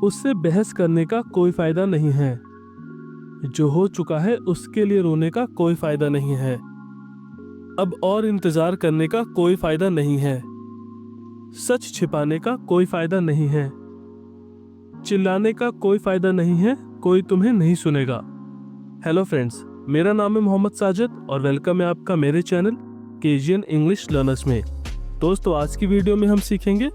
उससे बहस करने का कोई फायदा नहीं है। जो हो चुका है उसके लिए रोने का कोई फायदा नहीं है। अब और इंतजार करने का कोई फायदा नहीं है। सच छिपाने का कोई फायदा नहीं है। चिल्लाने का कोई फायदा नहीं है, कोई तुम्हें नहीं सुनेगा। हेलो फ्रेंड्स, मेरा नाम है मोहम्मद साजिद और वेलकम है आपका मेरे चैनल केजियन इंग्लिश लर्नर्स में। दोस्तों, आज की वीडियो में हम सीखेंगे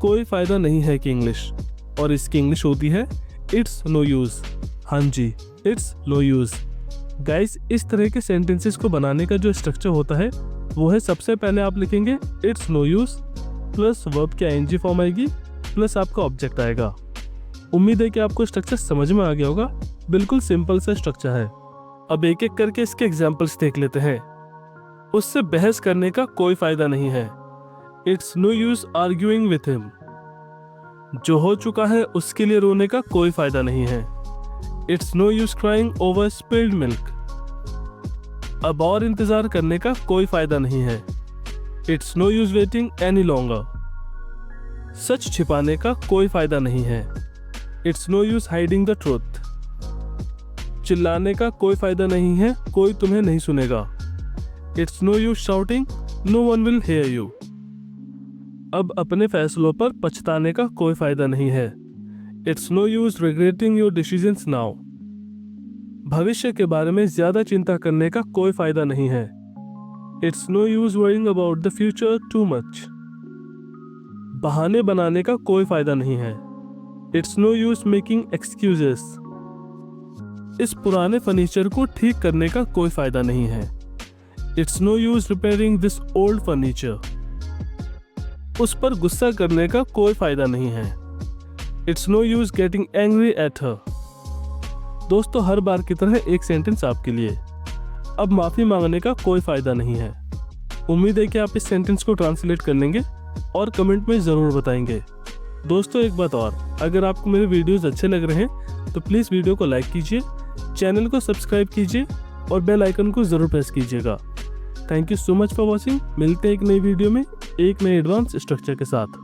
कोई फायदा नहीं है कि इंग्लिश, और इसकी इंग्लिश होती है इट्स नो यूज। हाँ जी, इट्स नो यूज। गाइस, इस तरह के सेंटेंसेस को बनाने का जो स्ट्रक्चर होता है वो है, सबसे पहले आप लिखेंगे it's no use plus verb की आईएनजी फॉर्म आएगी प्लस आपका ऑब्जेक्ट आएगा। उम्मीद है कि आपको स्ट्रक्चर समझ में आ गया होगा। बिल्कुल सिंपल सा स्ट्रक्चर है। अब एक एक करके इसके एग्जाम्पल्स देख लेते हैं। उससे बहस करने का कोई फायदा नहीं है। It's no use arguing with him. जो हो चुका है उसके लिए रोने का कोई फायदा नहीं है। It's no use crying over spilled milk. अब और इंतजार करने का कोई फायदा नहीं है। It's no use waiting any longer. सच छिपाने का कोई फायदा नहीं है। It's no use hiding the truth. चिल्लाने का कोई फायदा नहीं है, कोई तुम्हें नहीं सुनेगा। It's no use shouting, no one will hear you. अब अपने फैसलों पर पछताने का कोई फायदा नहीं है। It's no use regretting your decisions now. भविष्य के बारे में ज्यादा चिंता करने का कोई फायदा नहीं है। It's no use worrying about the future too much. बहाने बनाने का कोई फायदा नहीं है। It's no use making excuses. इस पुराने फर्नीचर को ठीक करने का कोई फायदा नहीं है। It's no use repairing this old furniture. उस पर गुस्सा करने का कोई फायदा नहीं है। It's no use getting angry at her. दोस्तों, हर बार की तरह एक सेंटेंस आपके लिए। अब माफी मांगने का कोई फायदा नहीं है। उम्मीद है कि आप इस सेंटेंस को ट्रांसलेट कर लेंगे और कमेंट में जरूर बताएंगे। दोस्तों, एक बात और, अगर आपको मेरे वीडियोस अच्छे लग रहे हैं तो प्लीज़ वीडियो को लाइक कीजिए, चैनल को सब्सक्राइब कीजिए और बेल आइकन को ज़रूर प्रेस कीजिएगा। Thank you so much for watching. मिलते हैं एक नई वीडियो में एक नए एडवांस स्ट्रक्चर के साथ।